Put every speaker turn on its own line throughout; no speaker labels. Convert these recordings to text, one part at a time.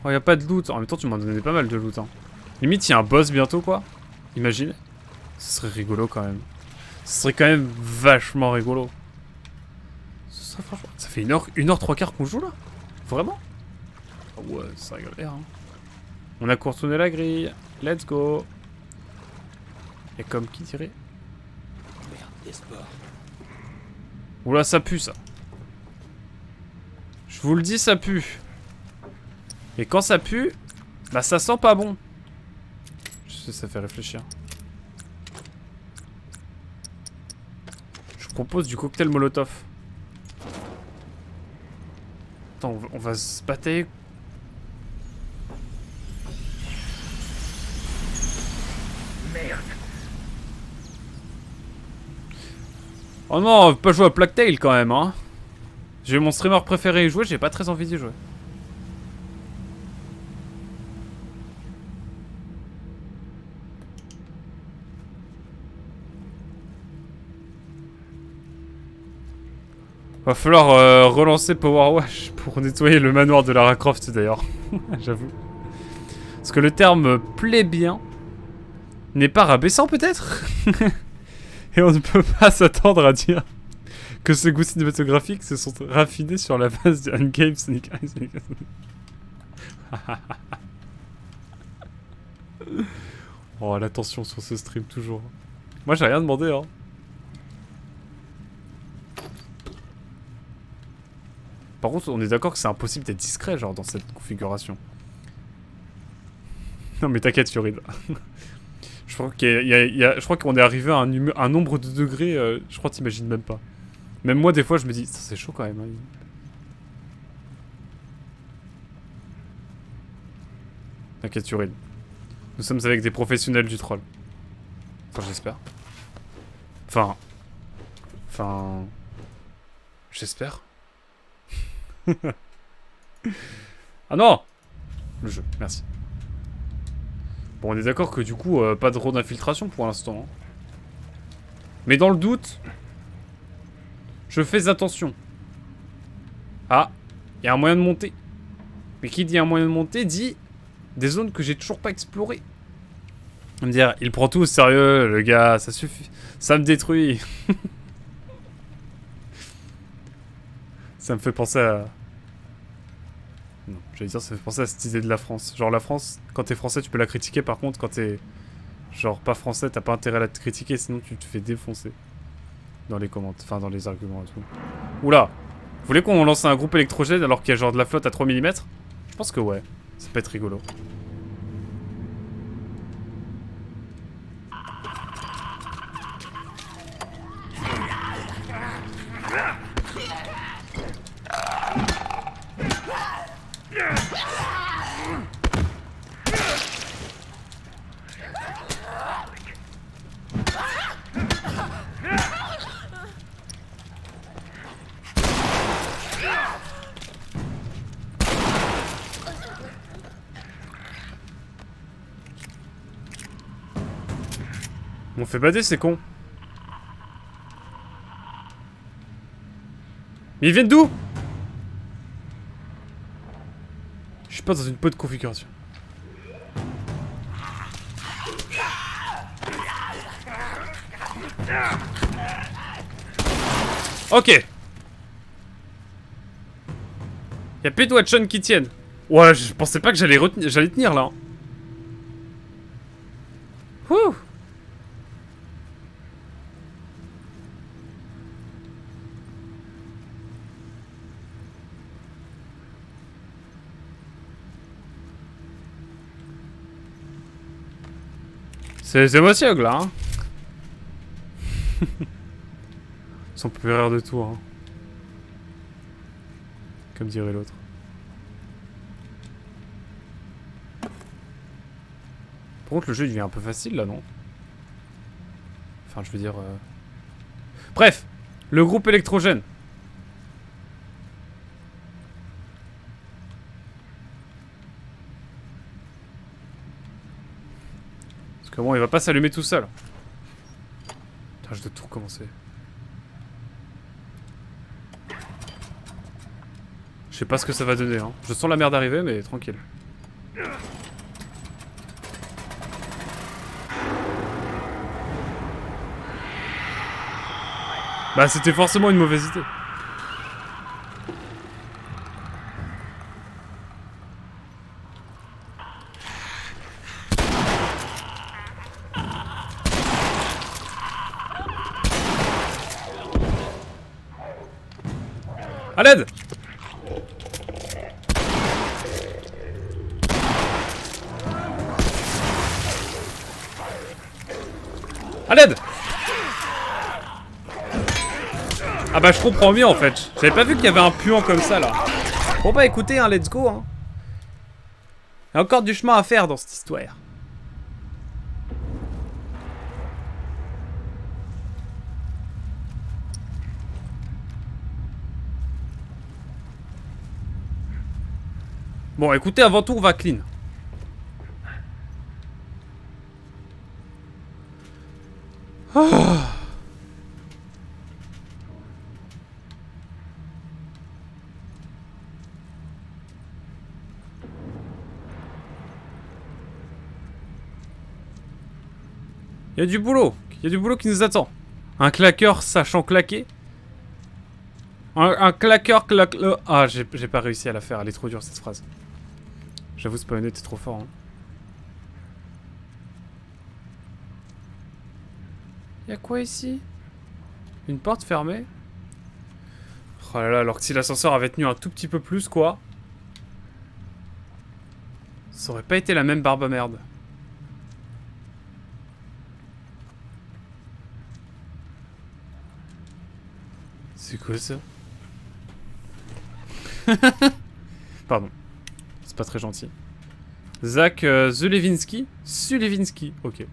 Oh, y'a pas de loot. En même temps, tu m'en donnais pas mal de loot. Hein. Limite, y'a un boss bientôt, quoi. Imagine. Ce serait rigolo quand même. Ce serait quand même vachement rigolo. Ce serait franchement. Ça fait 1h 3/4 qu'on joue là. Vraiment? Oh ouais, ça rigole. Hein. On a contourné la grille. Let's go. Y'a comme qui dirait.
Merde, des sports.
Oula, ça pue ça. Je vous le dis, ça pue. Et quand ça pue, bah ça sent pas bon. Je sais, ça fait réfléchir. Je propose du cocktail Molotov. Attends, on va se batailler.
Merde.
Oh non, on veut pas jouer à Plague Tale quand même, hein. J'ai mon streamer préféré y jouer, j'ai pas très envie d'y jouer. Va falloir relancer Power Wash pour nettoyer le manoir de Lara Croft d'ailleurs. J'avoue. Parce que le terme plébéien n'est pas rabaissant peut-être. Et on ne peut pas s'attendre à dire que ce goût cinématographique se sont raffinés sur la base de Ungame Sonic Eyes. Oh, l'attention sur ce stream toujours. Moi j'ai rien demandé hein. Par contre, on est d'accord que c'est impossible d'être discret, genre, dans cette configuration. Non, mais t'inquiète, Yorid. Je crois je crois qu'on est arrivé à un nombre de degrés, je crois que t'imagines même pas. Même moi, des fois, je me dis, c'est chaud quand même. Hein. T'inquiète, Yorid. Nous sommes avec des professionnels du troll. Enfin, j'espère. Enfin... J'espère. Ah non! Le jeu, merci. Bon, on est d'accord que du coup, pas de drone d'infiltration pour l'instant. Hein. Mais dans le doute, je fais attention. Ah, il y a un moyen de monter. Mais qui dit un moyen de monter dit des zones que j'ai toujours pas explorées. On me dire, il prend tout au sérieux, le gars, ça suffit. Ça me détruit. Ça me fait penser à... Non, j'allais dire, ça me fait penser à cette idée de la France. Genre, la France, quand t'es français, tu peux la critiquer. Par contre, quand t'es genre pas français, t'as pas intérêt à la critiquer, sinon tu te fais défoncer. Dans les commentaires, enfin dans les arguments et tout. Oula! Vous voulez qu'on lance un groupe électrogène alors qu'il y a genre de la flotte à 3 mm? Je pense que ouais. Ça peut être rigolo. On fait bader, c'est con. Mais ils viennent d'où? Je suis pas dans une bonne configuration. Ok. Y'a plus de Watchon qui tiennent. Ouais, je pensais pas que j'allais tenir là. Wouh. C'est émotionnel là. Hein. Ils sont plus rares de tout. Hein. Comme dirait l'autre. Par contre, le jeu il devient un peu facile là, non? Enfin, je veux dire. Bref, le groupe électrogène. Parce que bon, il va pas s'allumer tout seul. Putain, je dois tout recommencer. Je sais pas ce que ça va donner, hein. Je sens la merde arriver, mais tranquille. Bah c'était forcément une mauvaise idée. À l'aide! À l'aide! Ah bah je comprends mieux en fait. J'avais pas vu qu'il y avait un puant comme ça là. Bon bah écoutez, hein, let's go hein. Il y a encore du chemin à faire dans cette histoire. Bon écoutez, avant tout on va clean. Ah. Il y a du boulot. Il y a du boulot qui nous attend. Un claqueur sachant claquer. Un claqueur claque... Ah, j'ai pas réussi à la faire. Elle est trop dure cette phrase. J'avoue, Spawner, t'es trop fort. Hein. Y'a quoi ici? Une porte fermée? Oh là là, alors que si l'ascenseur avait tenu un tout petit peu plus, quoi. Ça aurait pas été la même barbe à merde. C'est quoi ça? Pardon. C'est pas très gentil. Zach Zulevinski? Sulevinski, ok. Je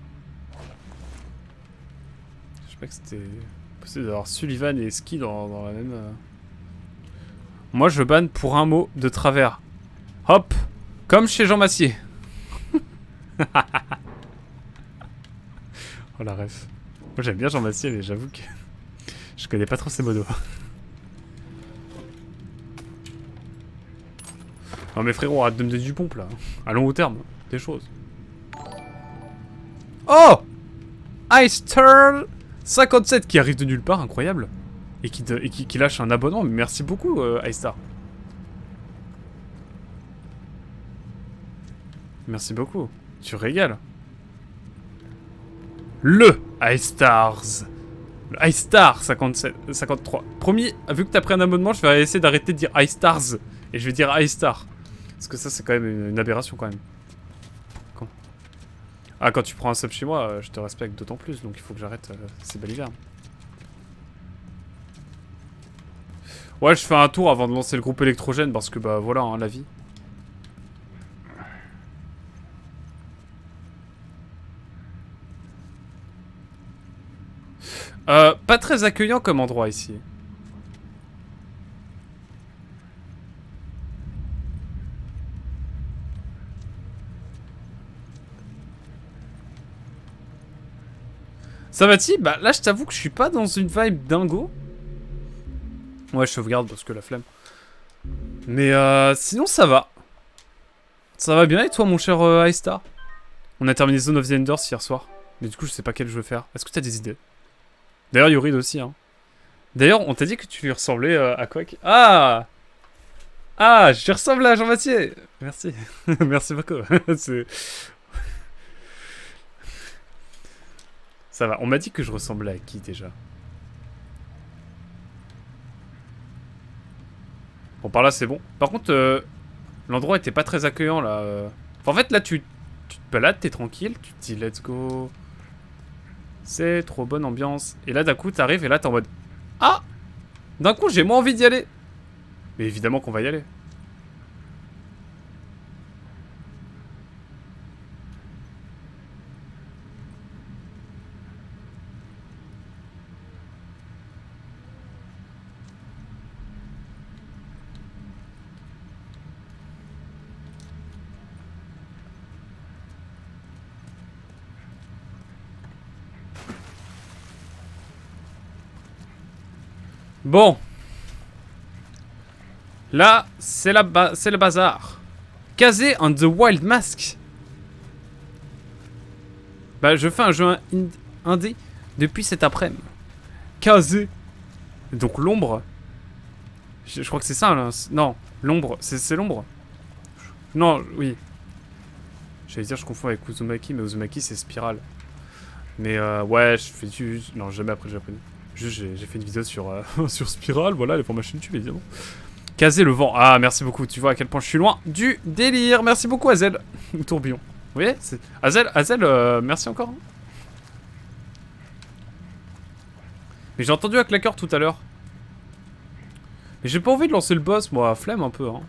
sais pas que c'était possible d'avoir Sullivan et Ski dans la même... Moi je banne pour un mot de travers. Hop! Comme chez Jean Massier. Oh la ref. Moi j'aime bien Jean Massier mais j'avoue que... Je connais pas trop ces modos. Non mais frérot, arrête de me donner du pompe là. À long terme, des choses. Oh! Ice Turn 57 qui arrive de nulle part, incroyable. Et qui lâche un abonnement, mais merci beaucoup Ice Star. Merci beaucoup, tu régales. Le Ice Stars. Le Ice Star 53. Promis, vu que t'as pris un abonnement, je vais essayer d'arrêter de dire Ice Stars. Et je vais dire Ice Star. Parce que ça, c'est quand même une aberration quand même. Quand Ah, quand tu prends un sub chez moi, je te respecte d'autant plus. Donc il faut que j'arrête ces balivernes. Ouais, je fais un tour avant de lancer le groupe électrogène. Parce que bah voilà, hein, la vie. Pas très accueillant comme endroit ici. Ça va-t-il? Bah là je t'avoue que je suis pas dans une vibe dingo. Ouais je sauvegarde parce que la flemme. Mais sinon ça va. Ça va bien et toi mon cher Ice Star? On a terminé Zone of the Enders hier soir. Mais du coup je sais pas quel je veux faire. Est-ce que t'as des idées? D'ailleurs Yorid aussi hein. D'ailleurs on t'a dit que tu lui ressemblais à quoi? Ah! Ah, je ressemble à Jean-Mathieu. Merci. Merci beaucoup. Ça va. On m'a dit que je ressemblais à qui déjà? Bon, par là, c'est bon. Par contre, l'endroit était pas très accueillant, là. Enfin, en fait, là, tu te balades, t'es tranquille. Tu te dis, let's go. C'est trop bonne ambiance. Et là, d'un coup, t'arrives et là, t'es en mode... Ah! D'un coup, j'ai moins envie d'y aller. Mais évidemment qu'on va y aller. Bon. Là, c'est le bazar. Kazé and the Wild Mask. Bah, je fais un jeu indé depuis cet après-midi. Kazé. Donc l'ombre. Je crois que c'est ça, là. Non, l'ombre. C'est l'ombre. Non, oui. J'allais dire, je confonds avec Uzumaki, mais Uzumaki, c'est Spirale. Mais ouais, je fais du... Non, jamais après le japonais. Juste, j'ai fait une vidéo sur, sur Spirale, voilà, elle est pour ma chaîne YouTube, évidemment. Caser le vent. Ah, merci beaucoup. Tu vois à quel point je suis loin du délire. Merci beaucoup, Azel. Ou Tourbillon. Vous voyez, Azel, merci encore. Mais j'ai entendu un claqueur tout à l'heure. Mais j'ai pas envie de lancer le boss, moi. Flemme un peu, hein.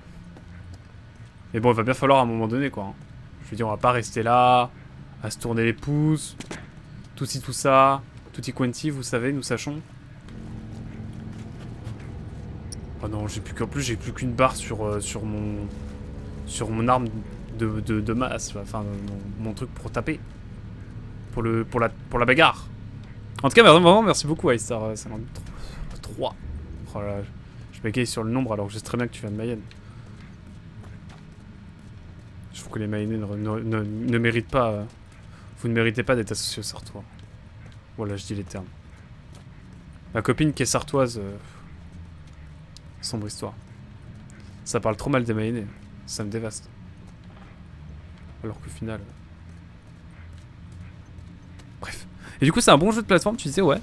Mais bon, il va bien falloir à un moment donné, quoi. Hein. Je veux dire, on va pas rester là, à se tourner les pouces. Tout ci, tout ça. Tutti quanti, vous savez, nous sachons. Oh non, j'ai plus qu'en plus, j'ai plus qu'une barre sur mon arme de masse, enfin mon truc pour taper. Pour la bagarre. En tout cas, vraiment, merci beaucoup, Aistar. Ça m'en 3. Oh là là, je m'égaye sur le nombre alors que je sais très bien que tu viens de Mayenne. Je trouve que les Mayennais ne méritent pas. Vous ne méritez pas d'être associés aux Sartois. Voilà, je dis les termes. Ma copine qui est sartoise. Sombre histoire. Ça parle trop mal des Mayennais. Ça me dévaste. Alors qu'au final... Bref. Et du coup, c'est un bon jeu de plateforme, tu disais, ouais.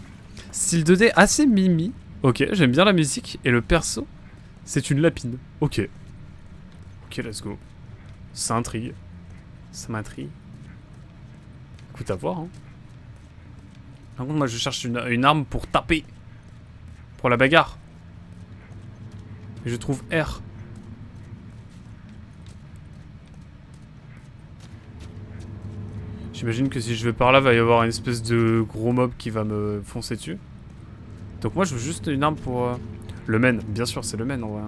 Style 2D assez mimi. Ok, j'aime bien la musique. Et le perso, c'est une lapine. Ok. Ok, let's go. Ça intrigue. Ça m'intrigue. Écoute, à voir, hein. Par contre, moi, je cherche une arme pour taper. Pour la bagarre. Et je trouve R. J'imagine que si je vais par là, va y avoir une espèce de gros mob qui va me foncer dessus. Donc moi, je veux juste une arme pour... Le men, bien sûr, c'est le men en vrai.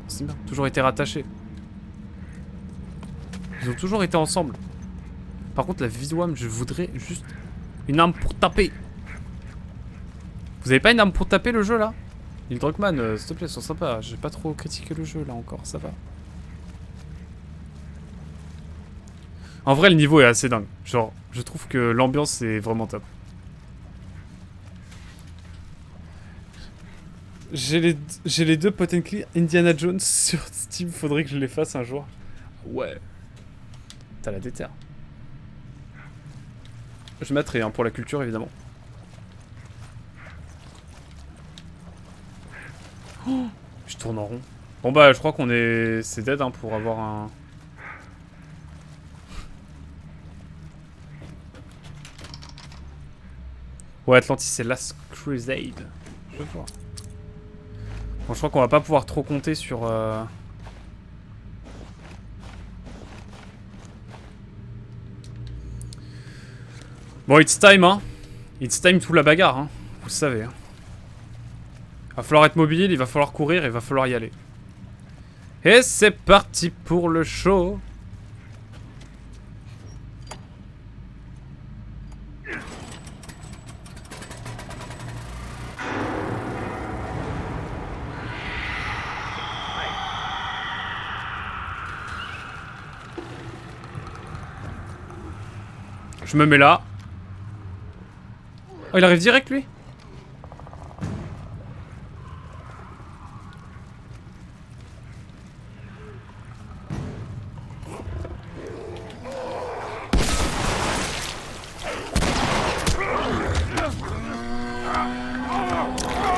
C'est bien, toujours été rattachés. Ils ont toujours été ensemble. Par contre, la Viswam, je voudrais juste une arme pour taper. Vous avez pas une arme pour taper le jeu là? Il Druckmann, s'il te plaît, sois sympa. J'ai pas trop critiqué le jeu là encore, ça va. En vrai, le niveau est assez dingue. Genre, je trouve que l'ambiance est vraiment top. J'ai les deux Potentially Indiana Jones sur Steam, faudrait que je les fasse un jour. Ouais. T'as la déterre. Je mettrai hein, pour la culture évidemment. Oh, je tourne en rond. Bon bah je crois qu'on est... C'est dead hein, pour avoir un... Ouais, Atlantis c'est Last Crusade. Je vois. Bon, je crois qu'on va pas pouvoir trop compter sur... Bon, it's time, hein. It's time to la bagarre, hein. Vous le savez, hein. Va falloir être mobile, il va falloir courir, il va falloir y aller. Et c'est parti pour le show. Je me mets là. Oh, il arrive direct, lui.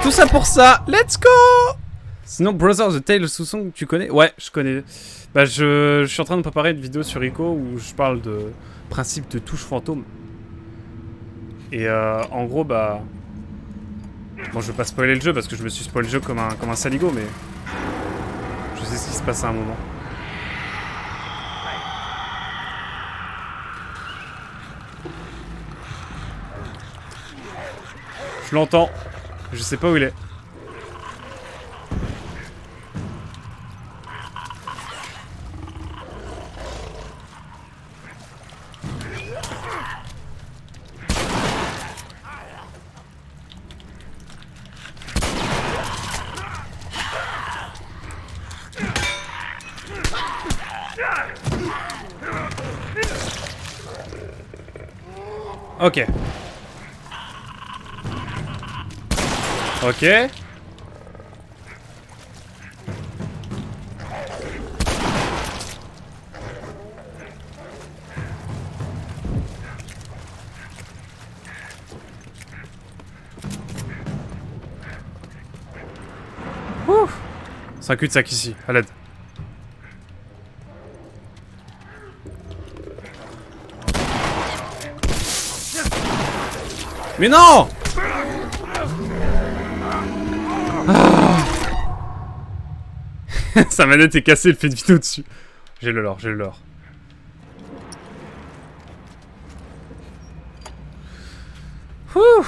Tout ça pour ça. Let's go. Sinon, Brother of the Tale Song, tu connais? Ouais, je connais. Bah, je suis en train de préparer une vidéo sur Ico où je parle de principe de touche fantôme. Et en gros, bah... Bon, je vais pas spoiler le jeu parce que je me suis spoilé le jeu comme un saligo, mais... Je sais ce qui se passe à un moment. Je l'entends. Je sais pas où il est. Ok. Ok. Ouf. C'est un cul-de-sac ici, à l'aide. Mais non! Ah. Sa manette est cassée, elle fait une vidéo dessus. J'ai le lore, j'ai le lore. Ouh.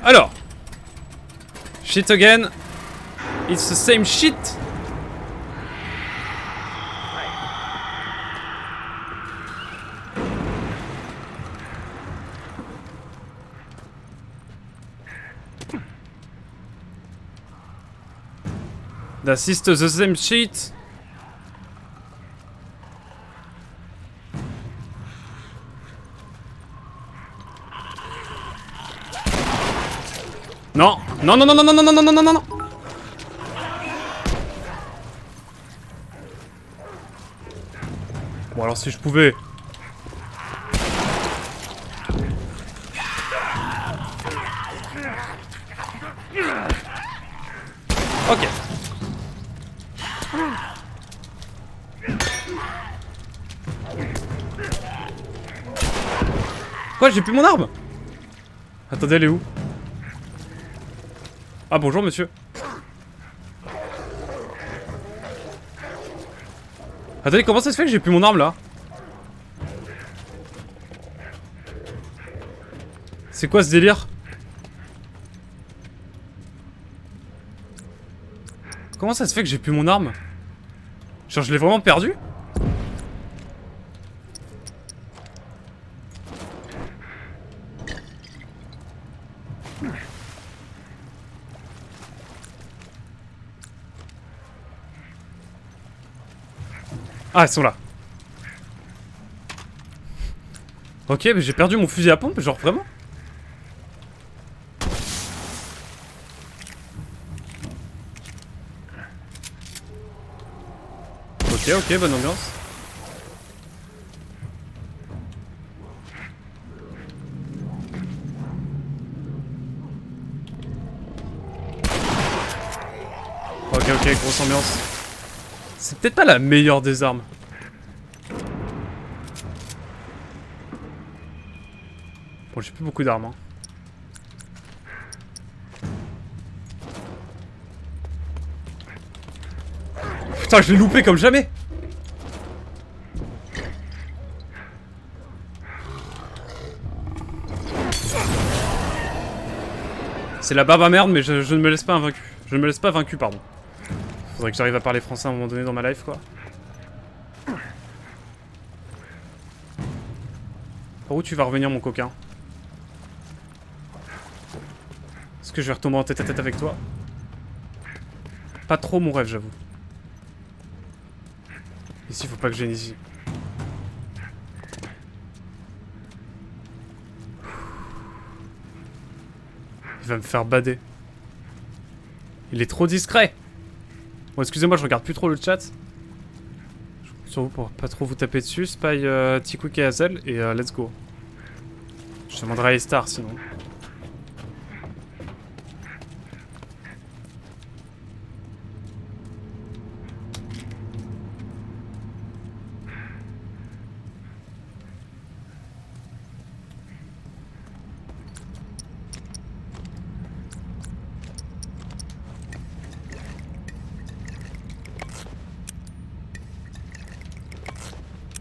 Alors. Shit again. It's the same shit. D'assist the same shit. Non, non, non, non, non, non, non, non, non, non, non, non. Bon alors si je pouvais. Ok. Quoi, j'ai plus mon arme? Attendez, elle est où? Ah bonjour monsieur. Attendez, comment ça se fait que j'ai plus mon arme là? C'est quoi ce délire? Comment ça se fait que j'ai plus mon arme? Genre je l'ai vraiment perdu? Ah, ils sont là. Ok, mais j'ai perdu mon fusil à pompe, genre vraiment? Ok, ok, bonne ambiance. Ok, ok, grosse ambiance. C'est peut-être pas la meilleure des armes. Bon, j'ai plus beaucoup d'armes. Hein. Putain, je l'ai loupé comme jamais. C'est la barbe à merde, mais je ne me laisse pas invaincu. Je ne me laisse pas vaincu, pardon. Faudrait que j'arrive à parler français à un moment donné dans ma life, quoi. Par où tu vas revenir, mon coquin? Est-ce que je vais retomber en tête à tête avec toi? Pas trop mon rêve, j'avoue. Ici, faut pas que je vienne ici. Il va me faire bader. Il est trop discret. Bon, excusez-moi, je regarde plus trop le chat. Je compte sur vous pour pas trop vous taper dessus. Spy, T-Quick et Hazel. Et let's go. Je demanderai à A-Star sinon.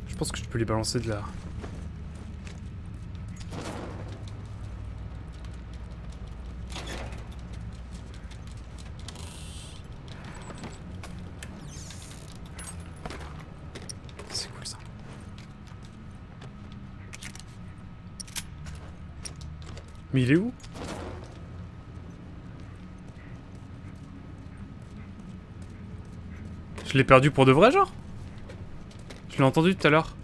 Je pense que je peux lui balancer de la... C'est cool ça. Mais il est où? Je l'ai perdu pour de vrai, genre? Je Je l'ai entendu tout à l'heure.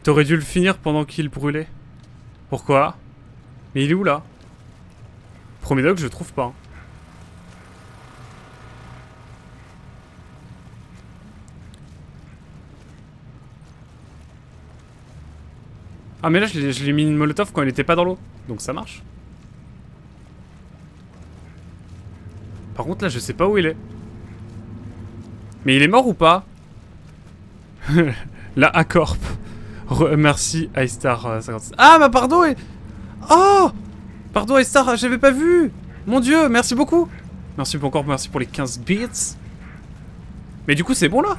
T'aurais dû le finir pendant qu'il brûlait. Pourquoi? Mais il est où là? Premier dog, je le trouve pas. Hein. Ah mais là je l'ai mis une molotov quand il était pas dans l'eau. Donc ça marche. Par contre là je sais pas où il est. Mais il est mort ou pas? La A-Corp. Merci iStar 56. Ah bah pardon et... Oh pardon iStar, j'avais pas vu. Mon dieu, merci beaucoup. Merci encore, merci pour les 15 bits. Mais du coup c'est bon là.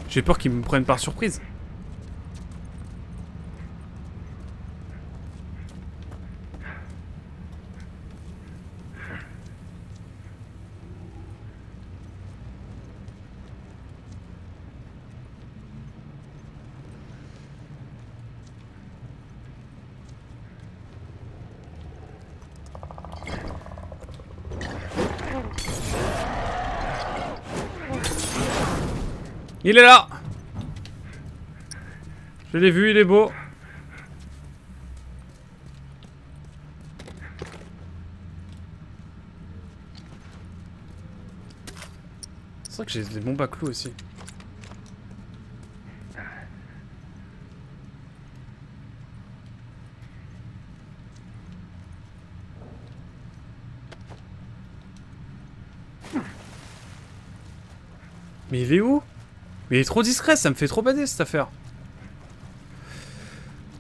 J'ai peur qu'ils me prennent par surprise. Il est là. Je l'ai vu, il est beau. C'est vrai que j'ai des bombes à clous aussi. Mais il est où? Mais il est trop discret, ça me fait trop bader cette affaire.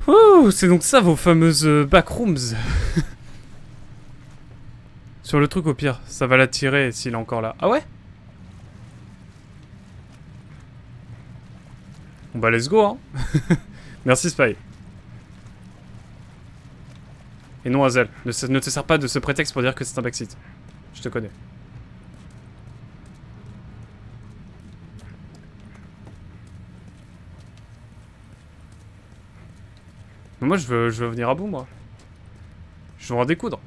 Oh, c'est donc ça vos fameuses backrooms. Sur le truc au pire, ça va l'attirer s'il est encore là. Ah ouais? Bon bah let's go hein. Merci Spy. Et non Hazel, ne te sers pas de ce prétexte pour dire que c'est un backseat. Je te connais. Mais moi je veux venir à bout moi. Je veux en découdre.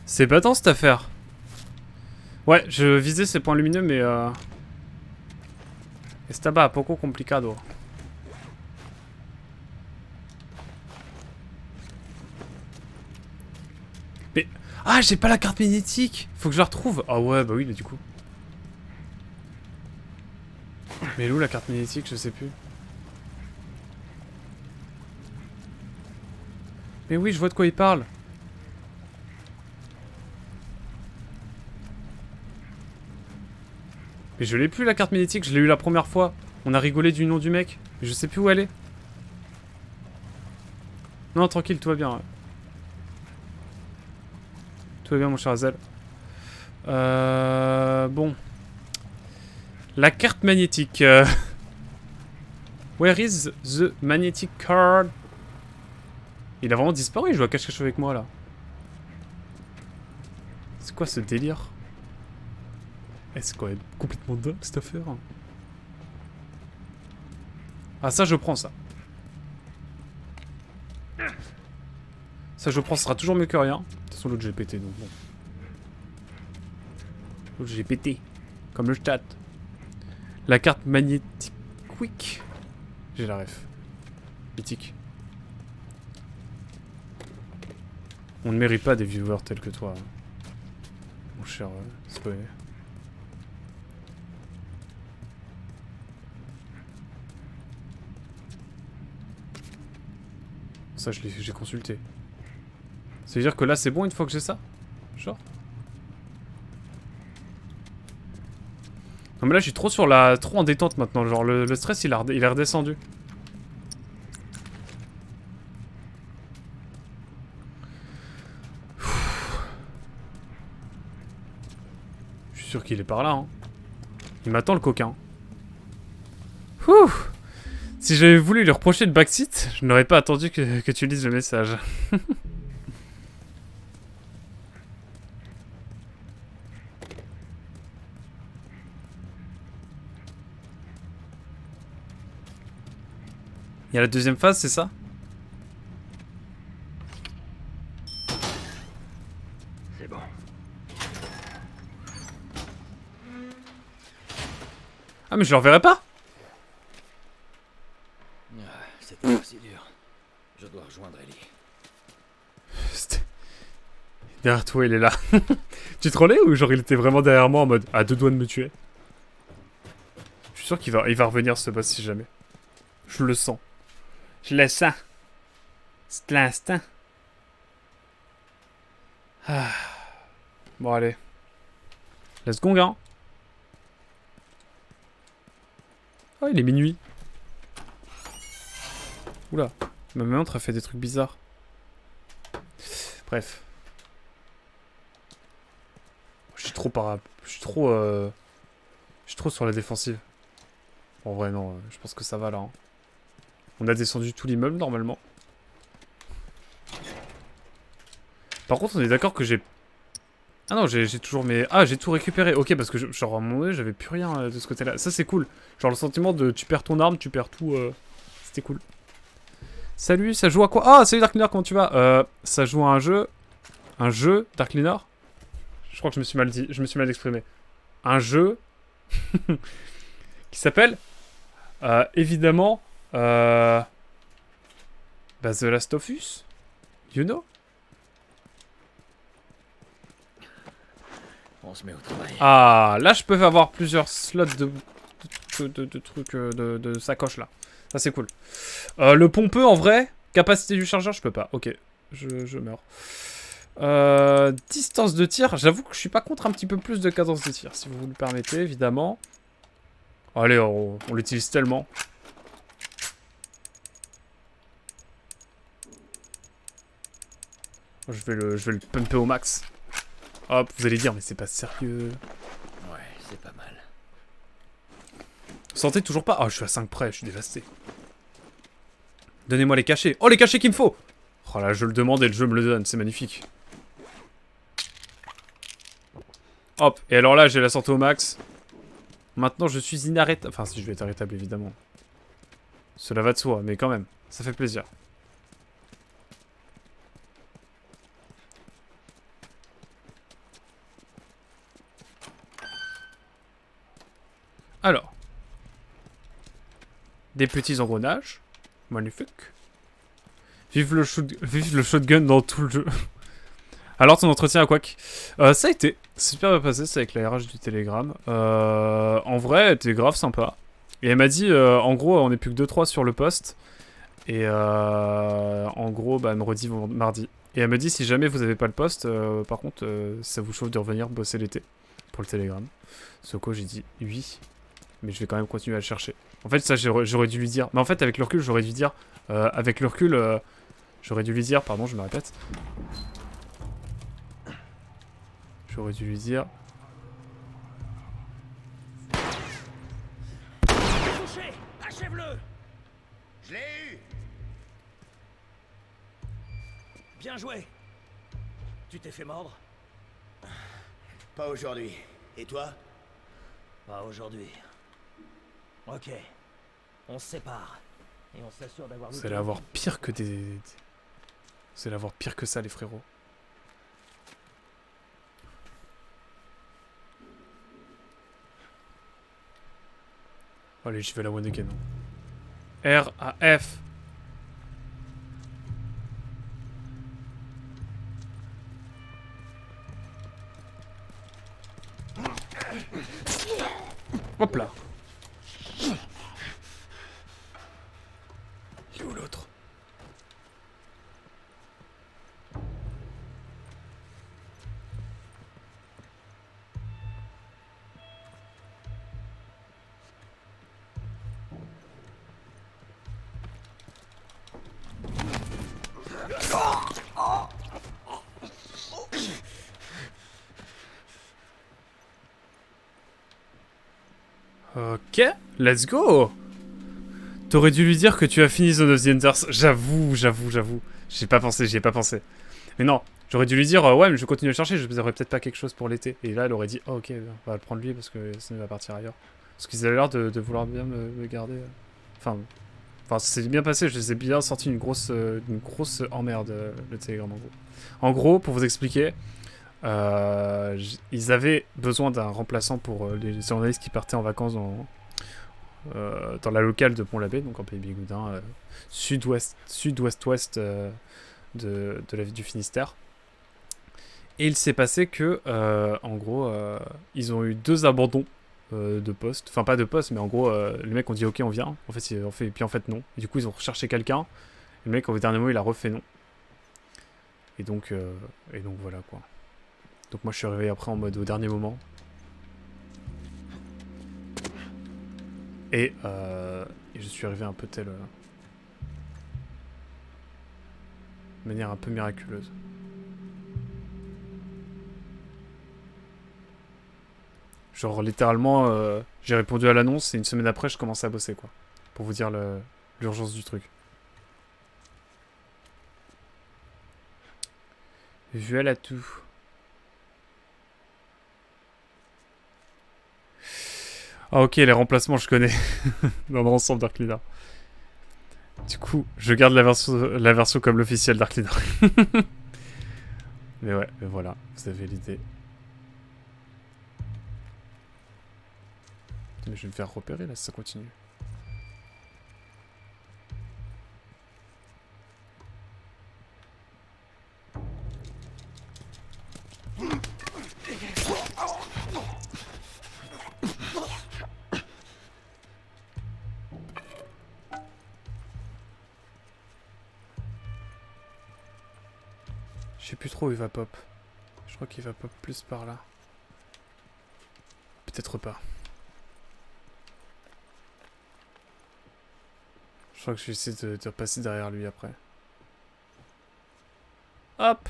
C'est battant cette affaire. Ouais, je visais ces points lumineux, mais estaba poco complicado. Mais... Ah, j'ai pas la carte magnétique. Faut que je la retrouve. Ah ouais, bah oui, mais du coup. Mais elle est où la carte magnétique? Je sais plus. Mais oui, je vois de quoi il parle. Mais je l'ai plus la carte magnétique, je l'ai eu la première fois. On a rigolé du nom du mec. Mais je sais plus où elle est. Non, tranquille, tout va bien. Ouais. Tout va bien, mon cher Hazel. Bon. La carte magnétique. Where is the magnetic card? Il a vraiment disparu, il joue à cache-cache avec moi là. C'est quoi ce délire? C'est quand même complètement dingue cette affaire. Ah ça je prends ça. Ça je prends, ce sera toujours mieux que rien. De toute façon l'autre j'ai pété donc bon. L'autre j'ai pété. Comme le chat. La carte magnétique quick. J'ai la ref. Mythique. On ne mérite pas des viewers tels que toi. Mon cher spoiler. Ça, j'ai consulté. Ça veut dire que là, c'est bon une fois que j'ai ça? Genre? Non mais là, je suis trop sur la... Trop en détente maintenant. Genre, le stress, il est redescendu. sûr qu'il est par là, hein. Il m'attend le coquin. Ouh. Si j'avais voulu lui reprocher le backseat, je n'aurais pas attendu que tu lises le message. Il y a la deuxième phase, c'est ça?
C'est bon.
Ah mais je le reverrai pas.
C'était pas si dur. Je dois rejoindre Ellie.
Derrière toi, il est là. Tu trollais ou genre il était vraiment derrière moi en mode à deux doigts de me tuer? Je suis sûr qu'il va revenir ce boss si jamais. Je le sens. Je le sens. C'est l'instinct. Ah. Bon allez. Let's go, hein. Oh, il est minuit. Oula. Ma montre a fait des trucs bizarres. Bref. Je suis trop Je suis trop sur la défensive. En vrai, non. Je pense que ça va, là. Hein. On a descendu tout l'immeuble, normalement. Par contre, on est d'accord que j'ai... Ah non, j'ai toujours mes... Ah, j'ai tout récupéré. Ok, parce que, genre, à un moment donné, j'avais plus rien de ce côté-là. Ça, c'est cool. Genre, le sentiment de tu perds ton arme, tu perds tout... C'était cool. Salut, ça joue à quoi? Ah, salut Dark Lunar, comment tu vas? Ça joue à un jeu... Un jeu, Dark Lunar? Je crois que je me suis mal dit. Je me suis mal exprimé. Un jeu... qui s'appelle... évidemment... Bah, The Last of Us? You know?
On se met au travail.
Ah, là, je peux avoir plusieurs slots de trucs, de sacoche, là. Ça, c'est cool. Le pompeux, en vrai, capacité du chargeur, je peux pas. Ok, je meurs. Distance de tir, j'avoue que je suis pas contre un petit peu plus de cadence de tir, si vous le permettez, évidemment. Allez, on l'utilise tellement. Je vais le pumper au max. Hop, vous allez dire, mais c'est pas sérieux.
Ouais, c'est pas mal.
Sentez toujours pas. Oh, je suis à 5 près, je suis dévasté. Donnez-moi les cachets. Oh, les cachets qu'il me faut. Oh là, je le demande et le jeu me le donne, c'est magnifique. Hop, et alors là, j'ai la santé au max. Maintenant, je suis inarrêtable. Enfin, si je vais être arrêtable, évidemment. Cela va de soi, mais quand même, ça fait plaisir. Alors. Des petits engrenages. Magnifique. Vive le shotgun dans tout le jeu. Alors, ton entretien à Quack. Ça a été super bien passé, c'est avec la RH du Telegram. En vrai, elle était grave sympa. Et elle m'a dit, en gros, on n'est plus que 2-3 sur le poste. Et en gros, bah, elle me redit mardi. Et elle me dit, si jamais vous avez pas le poste, par contre, ça vous chauffe de revenir bosser l'été. Pour le Telegram. Soko, j'ai dit oui. Mais je vais quand même continuer à le chercher. En fait, ça, j'aurais dû lui dire. Mais en fait, avec le recul, j'aurais dû dire. Avec le recul, j'aurais dû lui dire. Pardon, je me répète. J'aurais dû lui dire.
Touché! Achève-le! Je l'ai eu! Bien joué! Tu t'es fait mordre?
Pas aujourd'hui. Et toi?
Pas aujourd'hui. Ok. On se sépare. Et on s'assure d'avoir...
Vous allez avoir pire que des... Vous allez avoir pire que ça, les frérots. Allez, je vais la one again. R A F. Hop là. Il est où l'autre? Ok, let's go. T'aurais dû lui dire que tu as fini Zone of the Enders. J'avoue. J'y ai pas pensé. Mais non, j'aurais dû lui dire, ouais, mais je continue à chercher, je n'aurais peut-être pas quelque chose pour l'été. Et là, elle aurait dit, oh, ok, on va le prendre lui parce que sinon il va partir ailleurs. Parce qu'ils avaient l'air de vouloir bien me garder. Enfin, c'est bien passé, je les ai bien sorti une grosse emmerde, le télégramme en gros. En gros, pour vous expliquer, ils avaient besoin d'un remplaçant pour les journalistes qui partaient en vacances dans la locale de Pont-l'Abbé, donc en Pays Bigoudin, sud-ouest-ouest de la ville du Finistère. Et il s'est passé que, en gros, ils ont eu 2 abandons de poste. Enfin, pas de poste, mais en gros, les mecs ont dit ok, on vient. Et puis en fait, non. Et du coup, ils ont recherché quelqu'un. Et le mec, au dernier mot, il a refait non. Et donc voilà quoi. Donc moi, je suis arrivé après en mode au dernier moment. Et je suis arrivé un peu de manière un peu miraculeuse. Genre littéralement, j'ai répondu à l'annonce et une semaine après, je commençais à bosser quoi. Pour vous dire l'urgence du truc. Voilà tout. Ah ok, les remplacements je connais dans l'ensemble Dark Leader. Du coup, je garde la version comme l'officiel Dark Leader. Mais ouais, mais voilà, vous avez l'idée. Mais je vais me faire repérer là si ça continue. Je sais plus trop où il va pop. Je crois qu'il va pop plus par là. Peut-être pas. Je crois que je vais essayer de repasser derrière lui après. Hop!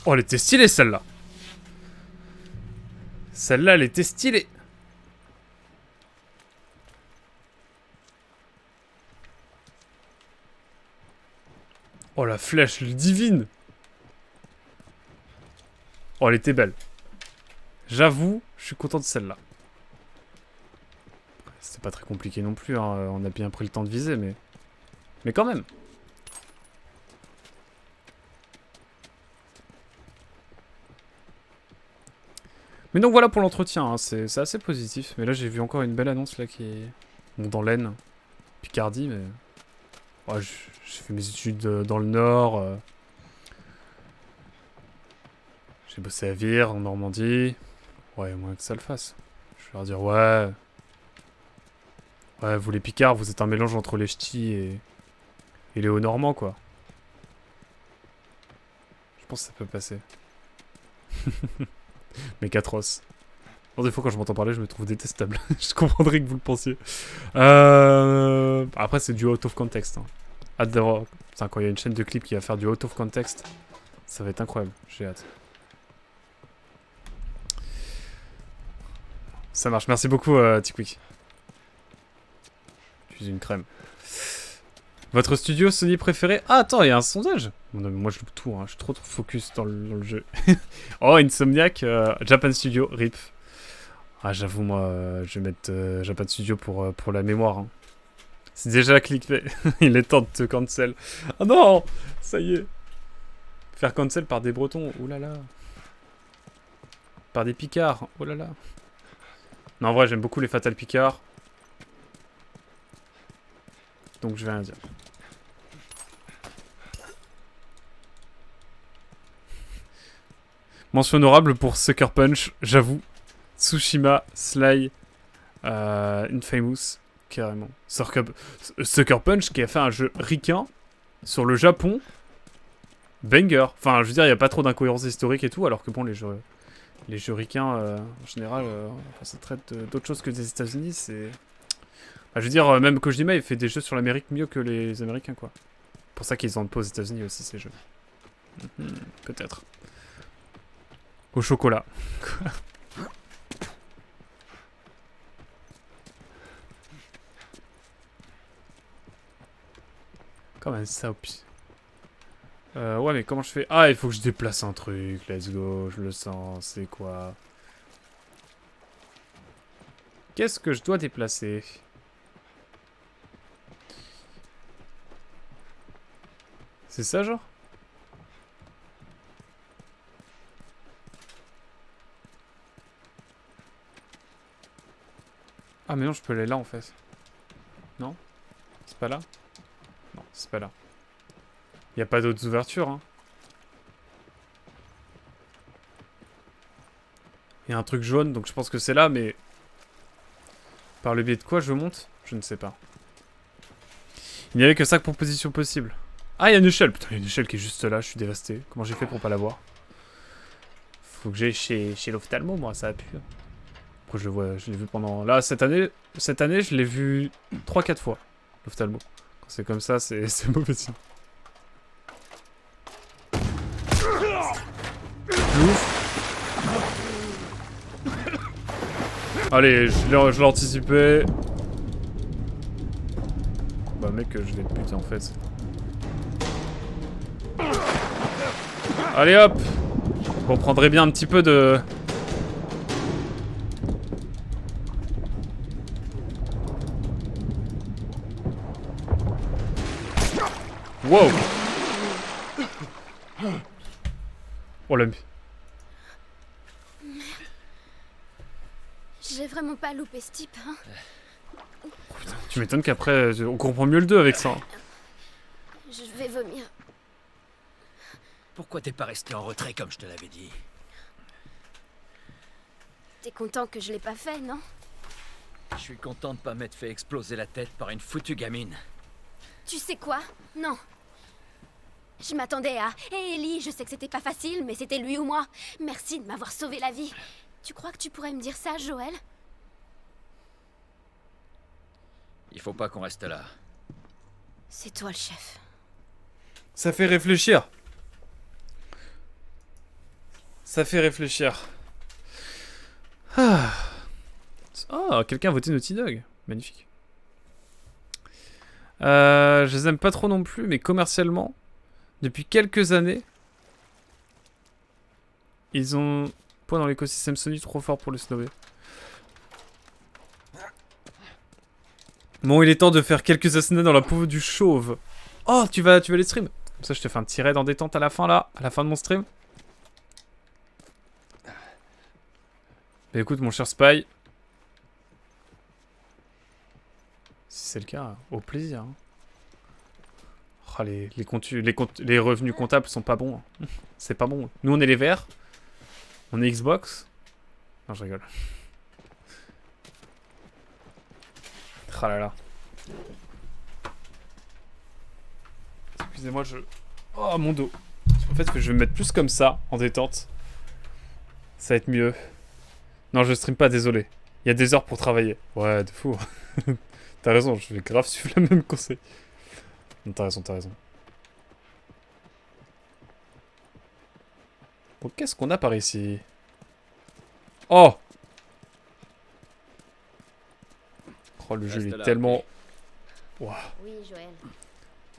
Oh, elle était stylée celle-là. Celle-là, elle était stylée. Oh, la flèche divine. Oh, elle était belle. J'avoue, je suis content de celle-là. C'était pas très compliqué non plus, hein. On a bien pris le temps de viser, mais quand même. Mais donc voilà pour l'entretien, hein. C'est assez positif. Mais là j'ai vu encore une belle annonce là qui est... Bon, dans l'Aisne, Picardie, mais... Ouais, j'ai fait mes études dans le Nord. J'ai bossé à Vire, en Normandie. Ouais, moins que ça le fasse. Je vais leur dire, ouais... Ouais, vous les Picards, vous êtes un mélange entre les ch'tis et les Hauts-Normands, quoi. Je pense que ça peut passer. Mais atroce. Bon, des fois, quand je m'entends parler, je me trouve détestable. Je comprendrais que vous le pensiez. Après, c'est du out of context. Hein. Hâte d'avoir... Putain, quand il y a une chaîne de clips qui va faire du out of context, ça va être incroyable. J'ai hâte. Ça marche. Merci beaucoup, Tickwick. Tu es une crème. Votre studio Sony préféré? Ah, attends, il y a un sondage. Non, mais moi, je loupe tout. Hein. Je suis trop focus dans le jeu. Oh, Insomniac, Japan Studio, RIP. Ah, j'avoue, moi, je vais mettre Japan Studio pour la mémoire. Hein. C'est déjà cliqué. Il est temps de te cancel. Ah non! Ça y est. Faire cancel par des Bretons. Oh là là. Par des Picards. Oh là là. Non, en vrai, j'aime beaucoup les Fatal Picards. Donc, je vais rien dire. Mention honorable pour Sucker Punch, j'avoue. Tsushima, Sly, Infamous. Carrément. Sucker Punch qui a fait un jeu ricain sur le Japon. Banger. Enfin, je veux dire, il n'y a pas trop d'incohérences historiques et tout, alors que bon, les jeux ricains, en général, quand ça traite d'autres choses que des États-Unis, c'est... Enfin, je veux dire, même Kojima, il fait des jeux sur l'Amérique mieux que les Américains, quoi. C'est pour ça qu'ils en vendent pas aux États-Unis aussi, ces jeux. Peut-être. Au chocolat. Comment ça, au pire. Ouais, mais comment je fais? Ah, il faut que je déplace un truc. Let's go, je le sens. C'est quoi? Qu'est-ce que je dois déplacer? C'est ça, genre? Ah, mais non, je peux aller là, en fait. Non? C'est pas là? Non, c'est pas là. Y a pas d'autres ouvertures, hein. Y a un truc jaune, donc je pense que c'est là, mais... Par le biais de quoi je monte? Je ne sais pas. Il n'y avait que 5 propositions possibles. Ah, il y a une échelle. Putain, il y a une échelle qui est juste là, je suis dévasté. Comment j'ai fait pour pas la voir? Faut que j'aille chez l'ophtalmo, moi, ça a pu. Après, je l'ai vu pendant... Là, cette année, je l'ai vu 3-4 fois, l'ophtalmo. Quand c'est comme ça, c'est mauvais signe. Ouf. Allez, je l'ai anticipé. Bah mec, je vais te buter en fait. Allez hop. On prendrait bien un petit peu de... Wow. Oh la...
J'ai vraiment pas loupé ce type, hein.
Oh, putain, tu m'étonnes qu'après, on comprend mieux le 2 avec ça.
Je vais vomir.
Pourquoi t'es pas resté en retrait comme je te l'avais dit?
T'es content que je l'ai pas fait, non?
Je suis content de pas m'être fait exploser la tête par une foutue gamine.
Tu sais quoi? Non. Je m'attendais à... Hé Ellie, je sais que c'était pas facile, mais c'était lui ou moi. Merci de m'avoir sauvé la vie. Tu crois que tu pourrais me dire ça, Joël?
Il faut pas qu'on reste là.
C'est toi le chef.
Ça fait réfléchir. Ça fait réfléchir. Ah. Oh, quelqu'un a voté Naughty Dog. Magnifique. Je les aime pas trop non plus, mais commercialement, depuis quelques années, ils ont... Point dans l'écosystème Sony trop fort pour le snobber. Bon, il est temps de faire quelques assassinats dans la peau du chauve. Oh, tu vas les stream. Comme ça, je te fais un petit raid en détente à la fin, là. À la fin de mon stream. Bah écoute, mon cher Spy. Si c'est le cas, au plaisir. Hein. Oh, les revenus comptables sont pas bons. Hein. C'est pas bon. Nous, on est les verts. On est Xbox. Non, je rigole. Ah là là. Excusez-moi, je... Oh, mon dos. En fait, je vais me mettre plus comme ça, en détente. Ça va être mieux. Non, je stream pas, désolé. Il y a des heures pour travailler. Ouais, de fou. T'as raison, je vais grave suivre le même conseil. Non, t'as raison, t'as raison. Bon, qu'est-ce qu'on a par ici? Oh! Oh, le jeu est tellement... Wow.
Oui, Joël.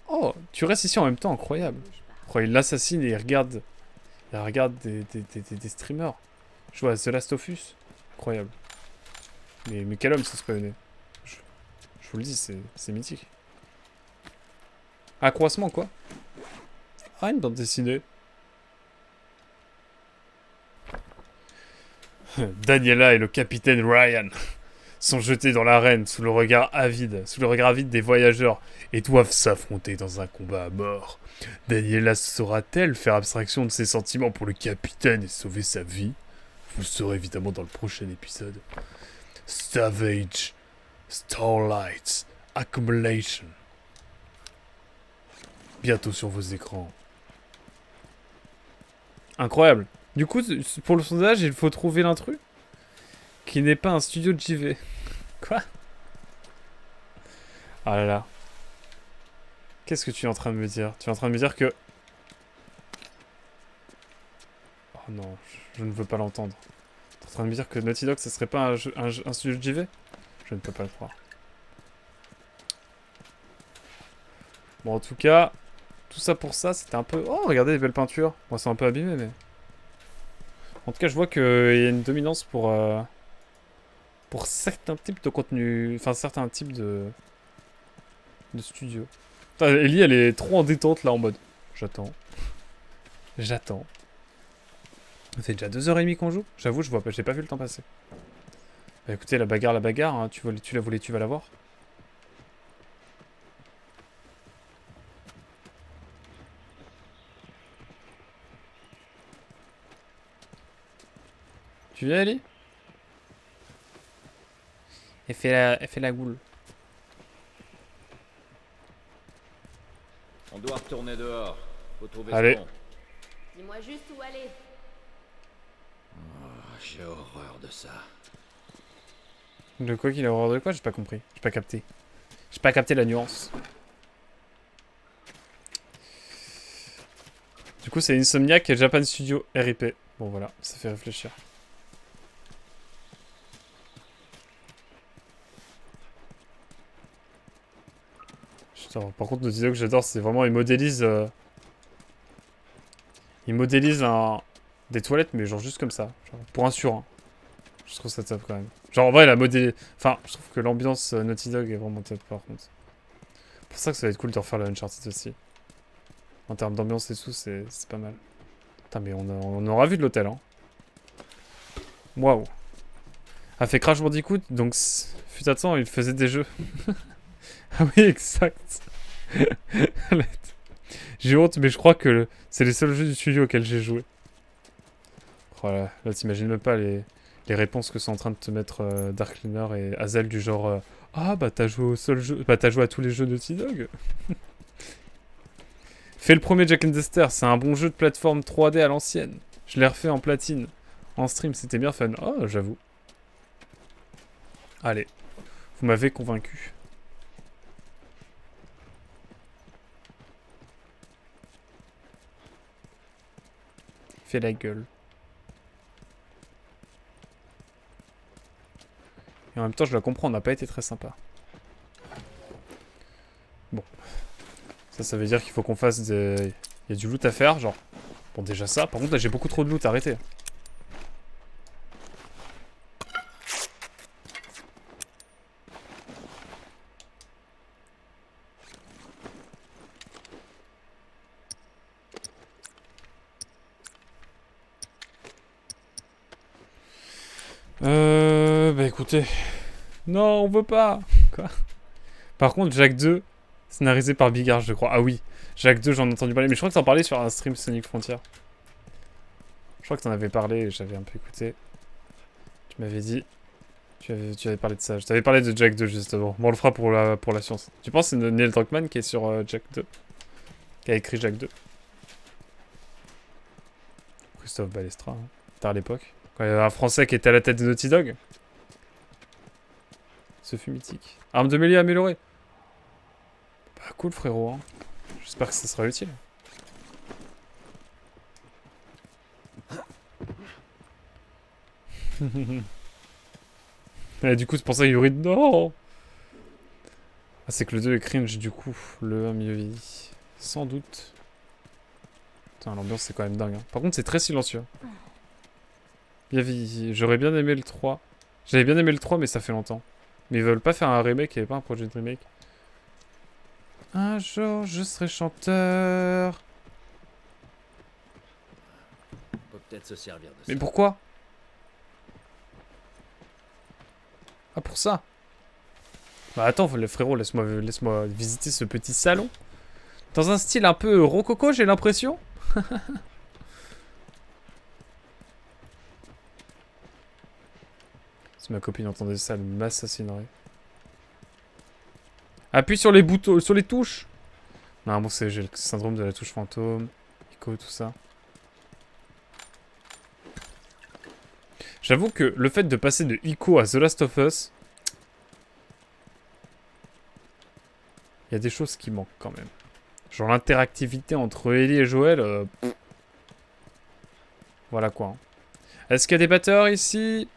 Oh, tu restes ici en même temps, incroyable. Oh, il l'assassine et il regarde des streamers. Je vois The Last of Us. Incroyable. Mais quel homme ce spawné. Je vous le dis, c'est mythique. Accroissement, quoi. Ah, une bande dessinée. Daniela et le capitaine Ryan sont jetés dans l'arène sous le regard avide des voyageurs et doivent s'affronter dans un combat à mort. Daniela saura-t-elle faire abstraction de ses sentiments pour le capitaine et sauver sa vie? Vous le saurez évidemment dans le prochain épisode. Savage Starlight Accumulation. Bientôt sur vos écrans. Incroyable. Du coup, pour le sondage, il faut trouver l'intrus qui n'est pas un studio de JV. Quoi? Ah là là. Qu'est-ce que tu es en train de me dire? Tu es en train de me dire que... Oh non, je ne veux pas l'entendre. Tu es en train de me dire que Naughty Dog, ce serait pas un studio de JV? Je ne peux pas le croire. Bon, en tout cas, tout ça pour ça, c'était un peu... Oh, regardez les belles peintures. Bon, c'est un peu abîmé, mais... En tout cas, je vois qu'il y a une dominance pour certains types de contenus... Enfin, certains types de studios. Putain, Ellie, elle est trop en détente, là, en mode... J'attends. J'attends. Ça fait déjà 2h30 qu'on joue. J'avoue, j'ai pas vu le temps passer. Bah écoutez, la bagarre, hein. Tu la voulais, tu vas la voir. Tu viens, Ellie? Elle fait la goule.
On doit retourner dehors. Faut trouver
Allez.
ce pont.
Dis-moi juste où aller.
J'ai horreur de ça.
De quoi qu'il a horreur de quoi? J'ai pas compris. J'ai pas capté. J'ai pas capté la nuance. Du coup, c'est Insomniac et Japan Studio RIP. Bon, voilà, ça fait réfléchir. Putain, par contre, Naughty Dog que j'adore, c'est vraiment, ils modélisent... Ils modélisent des toilettes, mais genre juste comme ça. Genre, pour un sur un. Je trouve ça top quand même. Genre en vrai, la modé... Enfin, je trouve que l'ambiance Naughty Dog est vraiment top par contre. C'est pour ça que ça va être cool de refaire le Uncharted aussi. En termes d'ambiance et tout, c'est pas mal. Putain, mais on aura vu de l'hôtel, hein. Waouh. A fait Crash Bandicoot, donc fut un temps, il faisait des jeux. Ah oui, exact. J'ai honte, mais je crois que c'est les seuls jeux du studio auxquels j'ai joué. Oh là t'imagines même pas les réponses que sont en train de te mettre Dark Cleaner et Hazel du genre ah bah t'as joué au seul jeu, bah t'as joué à tous les jeux de Naughty Dog. Fais le premier Jack and Dexter, c'est un bon jeu de plateforme 3D à l'ancienne. Je l'ai refait en platine. En stream, c'était bien fun. Oh, j'avoue. Allez, vous m'avez convaincu. Fais la gueule. Et en même temps, je la comprends, on n'a pas été très sympa. Bon. Ça veut dire qu'il faut qu'on fasse des... Il y a du loot à faire, genre... Bon, déjà ça. Par contre, là, j'ai beaucoup trop de loot, arrêtez. Bah écoutez... Non, on veut pas. Quoi? Par contre, Jack 2, scénarisé par Bigard, je crois. Ah oui, Jack 2, j'en ai entendu parler. Mais je crois que t'en parlais sur un stream Sonic Frontier. Je crois que t'en avais parlé et j'avais un peu écouté. Tu m'avais dit... Tu avais parlé de ça. Je t'avais parlé de Jack 2, justement. Bon, on le fera pour la science. Tu penses que c'est Neil Druckmann qui est sur Jack 2? Qui a écrit Jack 2? Christophe Balestra, hein. Tard à l'époque. Quand il y avait un Français qui était à la tête de Naughty Dog. Ce fut mythique. Arme de mêlée améliorée. Bah cool frérot, hein. J'espère que ça sera utile. Et du coup c'est pour ça qu'il Yuri... Non. Ah c'est que le 2 est cringe du coup. Le 1 mieux vieilli. Sans doute. Putain l'ambiance c'est quand même dingue, hein. Par contre c'est très silencieux. J'aurais bien aimé le 3. J'avais bien aimé le 3 mais ça fait longtemps. Mais ils veulent pas faire un remake, il n'y avait pas un projet de remake. Un jour, je serai chanteur.
On peut peut-être se servir de ça.
Mais pourquoi? Ah, pour ça? Bah attends, le frérot, laisse-moi visiter ce petit salon. Dans un style un peu rococo, j'ai l'impression. Si ma copine entendait ça, elle m'assassinerait. Appuie sur les boutons, sur les touches. Non, bon, j'ai le syndrome de la touche fantôme. Ico, tout ça. J'avoue que le fait de passer de Ico à The Last of Us, il y a des choses qui manquent quand même. Genre l'interactivité entre Ellie et Joël. Voilà quoi. Hein. Est-ce qu'il y a des batteurs ici?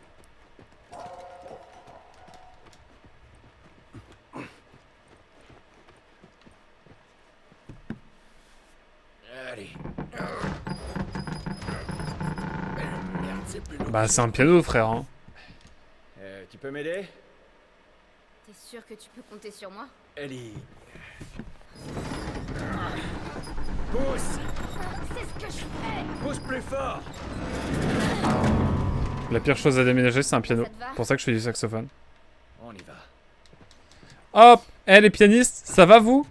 Allez. Merde, c'est plus long.
Bah c'est un piano frère. Hein.
Tu peux m'aider?
T'es sûr que tu peux compter sur moi?
Ellie.
Pousse.
C'est ce que je fais.
Pousse plus fort!
La pire chose à déménager c'est un piano.
Ça te va?
C'est pour ça que je fais du saxophone.
On y va.
Hop! Eh les pianistes, ça va vous?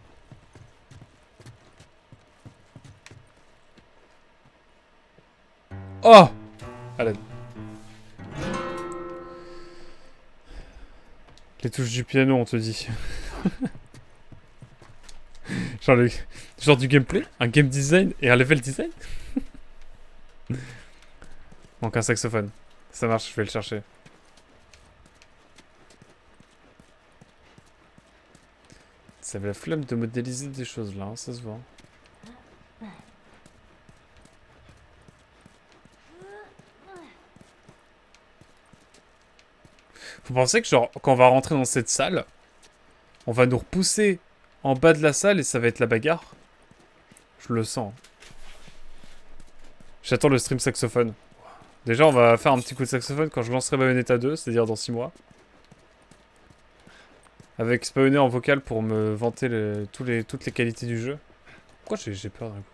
Oh! Allez. Les touches du piano, on te dit. Genre du gameplay, un game design et un level design. Manque un saxophone. Ça marche, je vais le chercher. Ça avait la flemme de modéliser des choses là, hein, ça se voit. Vous pensez que genre quand on va rentrer dans cette salle, on va nous repousser en bas de la salle et ça va être la bagarre? Je le sens. J'attends le stream saxophone. Déjà on va faire un petit coup de saxophone quand je lancerai Bayonetta 2, c'est-à-dire dans 6 mois. Avec Spawner en vocal pour me vanter toutes les qualités du jeu. Pourquoi j'ai peur d'un coup?